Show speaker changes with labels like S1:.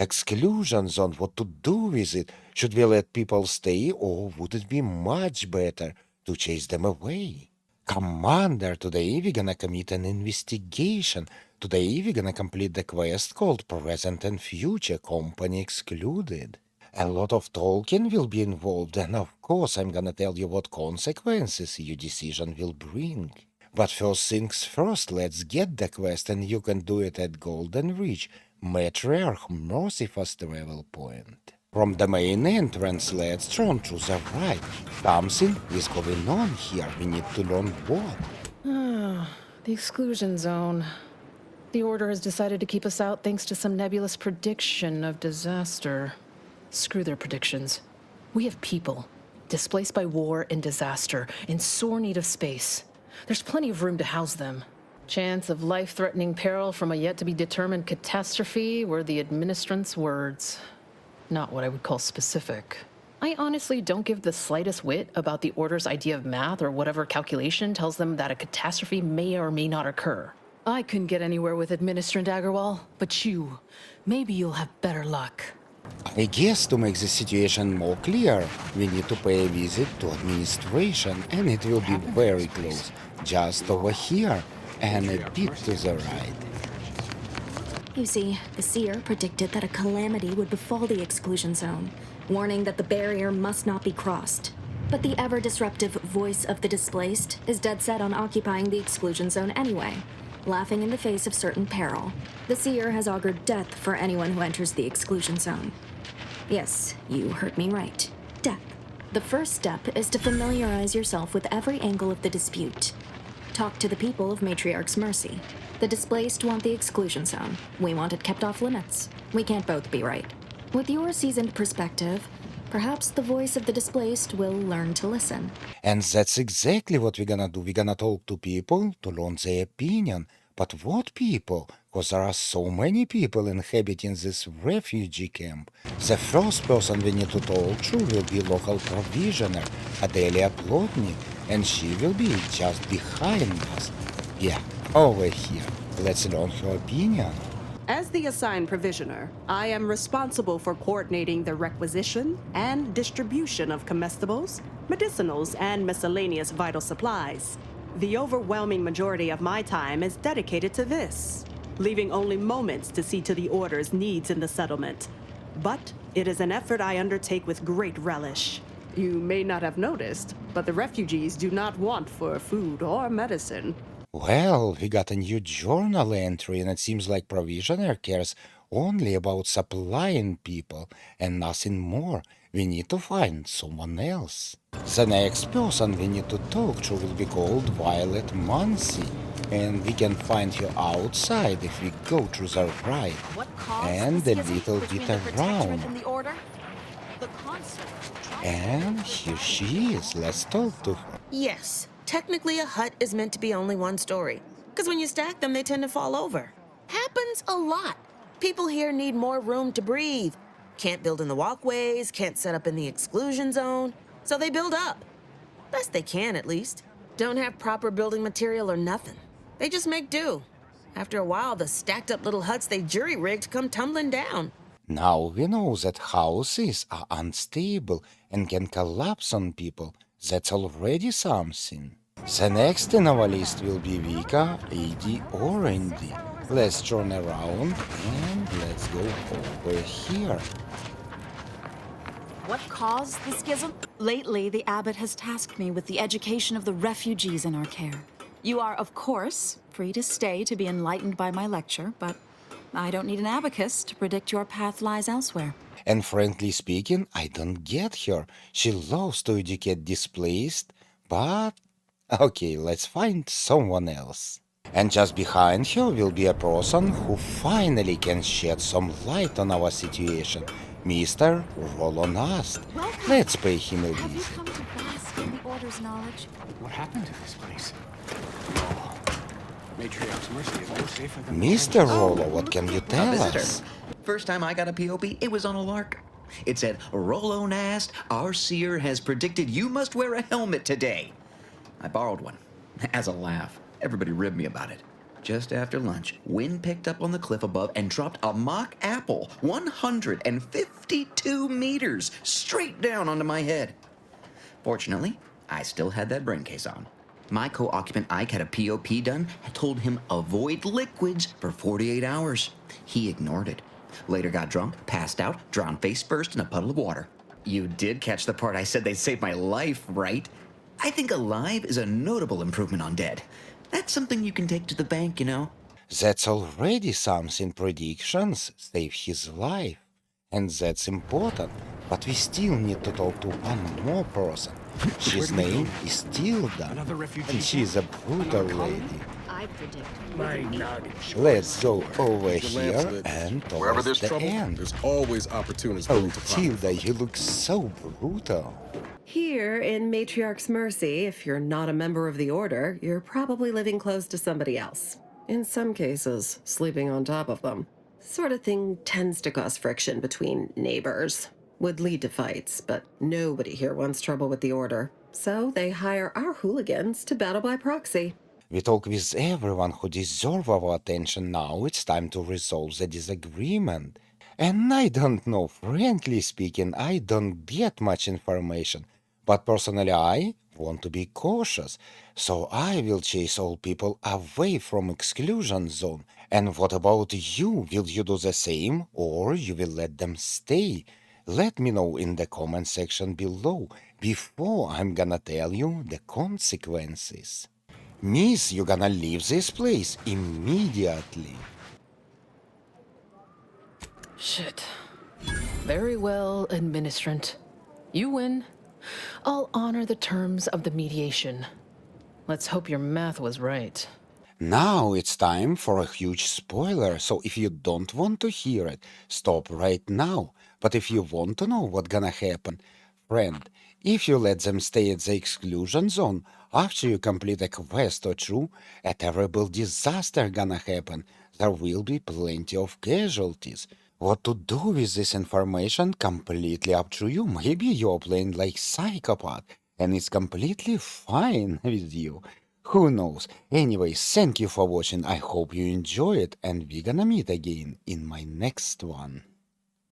S1: Exclusion Zone, what to do with it? Should we let people stay, or would it be much better to chase them away? Commander, today we're gonna commit an investigation. Today we're gonna complete the quest called Present and Future Company Excluded. A lot of talking will be involved, and of course I'm gonna tell you what consequences your decision will bring. But first things first, let's get the quest, and you can do it at Golden Ridge, Matriarch Mercy Fast Travel Point. From the main entrance, let's turn to the right. Something is going on here. We need to learn what.
S2: The Exclusion Zone. The Order has decided to keep us out thanks to some nebulous prediction of disaster. Screw their predictions. We have people, displaced by war and disaster, in sore need of space. There's plenty of room to house them. Chance of life-threatening peril from a yet-to-be-determined catastrophe were the Administrant's words. Not what I would call specific. I honestly don't give the slightest whit about the Order's idea of math or whatever calculation tells them that a catastrophe may or may not occur. I couldn't get anywhere with Administrant Agarwal, but maybe you'll have better luck.
S1: I guess to make the situation more clear, we need to pay a visit to administration, and it will be very close, just over here, and a bit to the right.
S3: You see, the seer predicted that a calamity would befall the Exclusion Zone, warning that the barrier must not be crossed. But the ever-disruptive voice of the Displaced is dead set on occupying the Exclusion Zone anyway, laughing in the face of certain peril. The seer has augured death for anyone who enters the Exclusion Zone. Yes, you heard me right. Death. The first step is to familiarize yourself with every angle of the dispute. Talk to the people of Matriarch's Mercy. The Displaced want the Exclusion Zone. We want it kept off limits. We can't both be right. With your seasoned perspective, perhaps the voice of the Displaced will learn to listen.
S1: And that's exactly what we're gonna do. We're gonna talk to people to learn their opinion. But what people? Because there are so many people inhabiting this refugee camp. The first person we need to talk to will be local Provisioner Adelia Plotnick, and she will be just behind us. Yeah, over here. Let's learn her opinion.
S4: As the assigned provisioner, I am responsible for coordinating the requisition and distribution of comestibles, medicinals, and miscellaneous vital supplies. The overwhelming majority of my time is dedicated to this, leaving only moments to see to the Order's needs in the settlement. But it is an effort I undertake with great relish. You may not have noticed, but the refugees do not want for food or medicine.
S1: Well, we got a new journal entry, and it seems like Provisioner cares only about supplying people and nothing more. We need to find someone else. The next person we need to talk to will be called Violet Muncey, and we can find her outside if we go to the right and a little bit around. And here she is. Let's talk to her.
S5: Yes. Technically, a hut is meant to be only one story, because when you stack them, they tend to fall over. Happens a lot. People here need more room to breathe. Can't build in the walkways, can't set up in the exclusion zone, so they build up. Best they can, at least. Don't have proper building material or nothing. They just make do. After a while, the stacked up little huts they jury-rigged come tumbling down.
S1: Now we know that houses are unstable and can collapse on people. That's already something. The next in our list will be Vicar Edie Orendy. Let's turn around and let's go over here.
S6: What caused the schism? Lately, the abbot has tasked me with the education of the refugees in our care. You are, of course, free to stay to be enlightened by my lecture, but I don't need an abacus to predict your path lies elsewhere.
S1: And frankly speaking, I don't get her. She loves to educate Displaced, but... Okay, let's find someone else. And just behind her will be a person who finally can shed some light on our situation. Mr. Rollo Nast. Let's pay him a visit.
S6: Have you come to bask in the Order's knowledge?
S7: What happened to this place? Oh, Matriarch's Mercy is no safer than...
S1: Mr. Rollo, what can you tell us?
S8: First time I got a POP, it was on a lark. It said, Rollo Nast, our seer has predicted you must wear a helmet today. I borrowed one, as a laugh. Everybody ribbed me about it. Just after lunch, wind picked up on the cliff above and dropped a mock apple 152 meters straight down onto my head. Fortunately, I still had that brain case on. My co-occupant Ike had a POP done and told him avoid liquids for 48 hours. He ignored it. Later got drunk, passed out, drowned face first in a puddle of water. You did catch the part I said they saved my life, right? I think alive is a notable improvement on dead. That's something you can take to the bank, you know?
S1: That's already something. Predictions save his life. And that's important. But we still need to talk to one more person. His name is Tilda.
S7: Another refugee
S1: And she is a brutal lady.
S6: I predict.
S9: My noggin.
S1: Let's go over
S9: The lamps
S1: here
S9: lit.
S1: and
S9: Wherever
S1: towards
S9: there's
S1: the
S9: trouble,
S1: end.
S9: there's always opportunists
S1: Oh,
S9: willing to profit.
S1: Tilda, you look so brutal.
S4: Here in Matriarch's Mercy, if you're not a member of the Order, you're probably living close to somebody else. In some cases, sleeping on top of them. Sort of thing tends to cause friction between neighbors. Would lead to fights, but nobody here wants trouble with the Order. So they hire our hooligans to battle by proxy.
S1: We talk with everyone who deserves our attention. Now it's time to resolve the disagreement. And I don't know, frankly speaking, I don't get much information. But personally, I want to be cautious. So I will chase all people away from Exclusion Zone. And what about you? Will you do the same, or you will let them stay? Let me know in the comment section below, before I'm gonna tell you the consequences. Miss, you're gonna leave this place immediately.
S2: Shit. Very well, Administrant. You win. I'll honor the terms of the mediation. Let's hope your math was right.
S1: Now it's time for a huge spoiler, so if you don't want to hear it, stop right now. But if you want to know what's gonna happen, friend, if you let them stay at the Exclusion Zone, after you complete a quest or two, a terrible disaster gonna happen. There will be plenty of casualties. What to do with this information, completely up to you. Maybe you're playing like psychopath, and it's completely fine with you. Who knows? Anyway, thank you for watching. I hope you enjoy it, and we're gonna meet again in my next one.